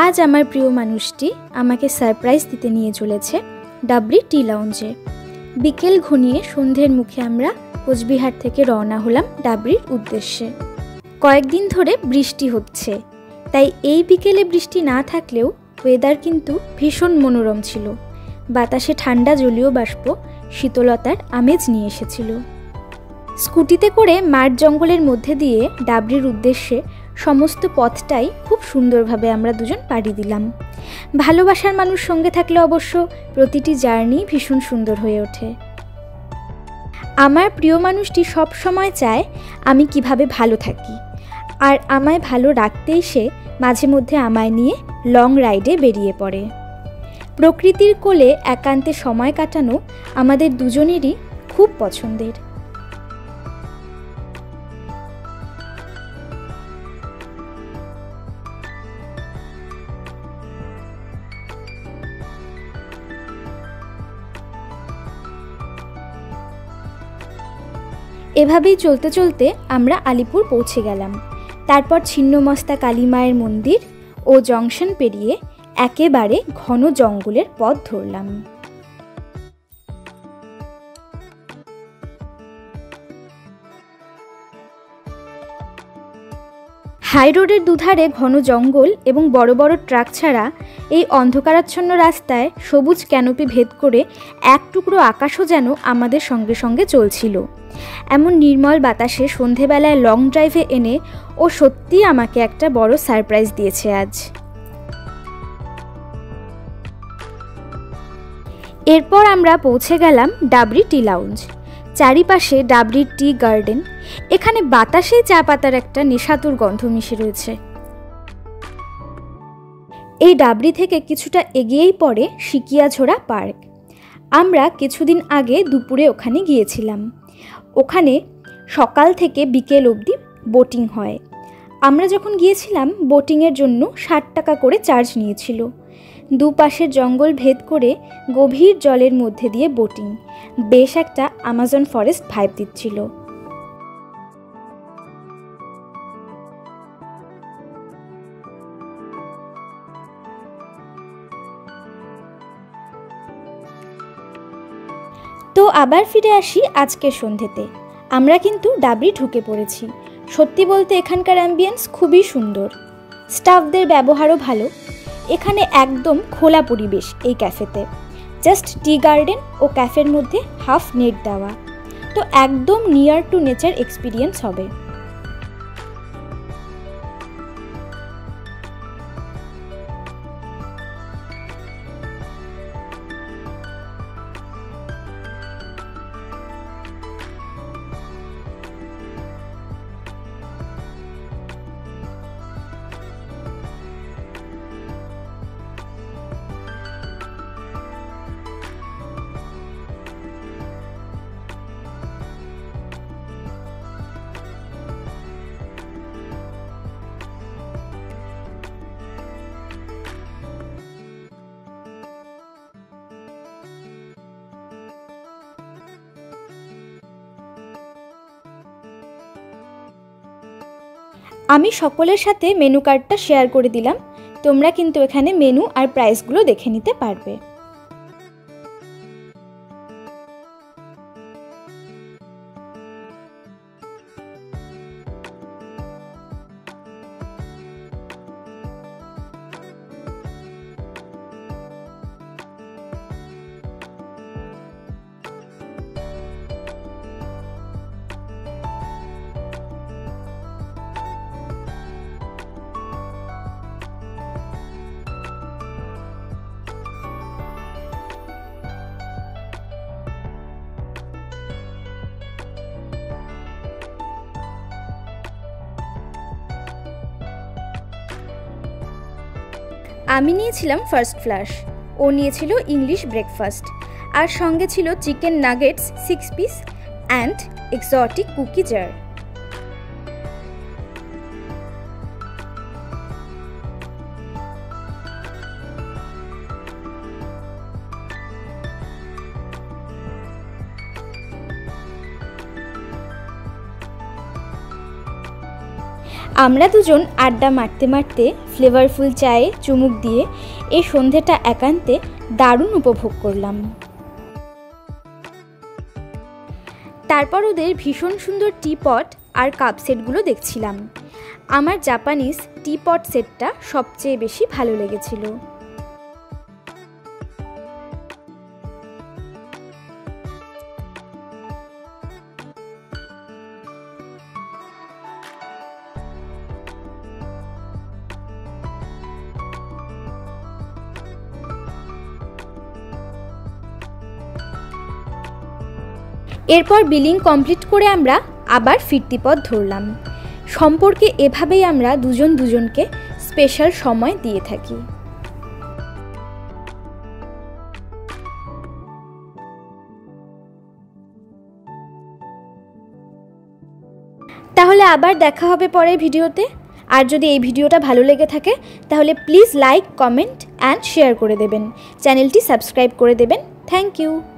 আজ আমার প্রিয় মানুষটি আমাকে সারপ্রাইজ দিতে নিয়ে চলেছে ডাবরি টি লাউঞ্জে। বিকেল ঘনিয়ে সন্ধ্যের মুখে আমরা কোচবিহার থেকে রওনা হলাম ডাবরির উদ্দেশ্যে। কয়েকদিন ধরে বৃষ্টি হচ্ছে, তাই এই বিকেলে বৃষ্টি না থাকলেও ওয়েদার কিন্তু ভীষণ মনোরম ছিল। বাতাসে ঠান্ডা জলীয় বাষ্প শীতলতার আমেজ নিয়ে এসেছিল। স্কুটিতে করে মাঠ জঙ্গলের মধ্যে দিয়ে ডাবরির উদ্দেশ্যে সমস্ত পথটাই খুব সুন্দরভাবে আমরা দুজন পাড়ি দিলাম। ভালোবাসার মানুষ সঙ্গে থাকলে অবশ্য প্রতিটি জার্নি ভীষণ সুন্দর হয়ে ওঠে। আমার প্রিয় মানুষটি সব সময় চায় আমি কিভাবে ভালো থাকি, আর আমায় ভালো রাখতেই সে মাঝে মধ্যে আমায় নিয়ে লং রাইডে বেরিয়ে পড়ে। প্রকৃতির কোলে একান্তে সময় কাটানো আমাদের দুজনেরই খুব পছন্দের। এভাবেই চলতে চলতে আমরা আলিপুর পৌঁছে গেলাম। তারপর ছিন্নমস্তা কালী মায়ের মন্দির ও জংশন পেরিয়ে একেবারে ঘন জঙ্গলের পথ ধরলাম। হাই রোডের দুধারে ঘন জঙ্গল এবং বড় বড় ট্রাক ছাড়া এই অন্ধকারাচ্ছন্ন রাস্তায় সবুজ ক্যানোপি ভেদ করে এক টুকরো আকাশও যেন আমাদের সঙ্গে সঙ্গে চলছিল। এমন নির্মল বাতাসে সন্ধেবেলায় লং ড্রাইভে এনে ও সত্যিই আমাকে একটা বড় সারপ্রাইজ দিয়েছে আজ। এরপর আমরা পৌঁছে গেলাম ডাবরি টি লাউঞ্জ। চারিপাশে ডাবরির টি গার্ডেন। এখানে বাতাসে চা পাতার একটা নেশাতুর গন্ধ মিশে রয়েছে। এই ডাবরি থেকে কিছুটা এগিয়েই পড়ে সিকিয়াঝোড়া পার্ক। আমরা কিছুদিন আগে দুপুরে ওখানে গিয়েছিলাম। ওখানে সকাল থেকে বিকেল অবধি বোটিং হয়। আমরা যখন গিয়েছিলাম বোটিংয়ের জন্য 60 টাকা করে চার্জ নিয়েছিল। দুপাশের জঙ্গল ভেদ করে গভীর জলের মধ্যে দিয়ে বোটিং বেশ একটা আমাজন ফরেস্ট ভাইব দিচ্ছিল। তো আবার ফিরে আসি আজকের সন্ধ্যেতে। আমরা কিন্তু ডাবরি ঢুকে পড়েছি। সত্যি বলতে এখানকার অ্যাম্বিয়েন্স খুবই সুন্দর, স্টাফদের ব্যবহারও ভালো। এখানে একদম খোলা পরিবেশ। এই ক্যাফেতে জাস্ট টি গার্ডেন ও ক্যাফের মধ্যে হাফ নেট দেওয়া, তো একদম নিয়ার টু নেচার এক্সপিরিয়েন্স হবে। আমি সকলের সাথে মেনু কার্ডটা শেয়ার করে দিলাম। তোমরা কিন্তু এখানে মেনু আর প্রাইসগুলো দেখে নিতে পারবে। আমি নিয়েছিলাম ফার্স্ট ফ্লাশ, ও নিয়েছিল ইংলিশ ব্রেকফাস্ট, আর সঙ্গে ছিল chicken nuggets 6 piece and exotic cookie jar. আমরা দুজন আড্ডা মারতে মারতে ফ্লেভারফুল চায়ে চুমুক দিয়ে এই সন্ধেটা একান্তে দারুণ উপভোগ করলাম। তারপর ওদের ভীষণ সুন্দর টি পট আর কাপ সেটগুলো দেখছিলাম। আমার জাপানিজ টি পট সেটটা সবচেয়ে বেশি ভালো লেগেছিল। এরপর বিলিং কমপ্লিট করে আমরা আবার ফিরতি পথ ধরলাম। সম্পর্কে এভাবেই আমরা দুজন দুজনকে স্পেশাল সময় দিয়ে থাকি। তাহলে আবার দেখা হবে পরের ভিডিওতে। আর যদি এই ভিডিওটা ভালো লেগে থাকে তাহলে please like, comment and share করে দেবেন। চ্যানেলটি সাবস্ক্রাইব করে দেবেন। Thank you.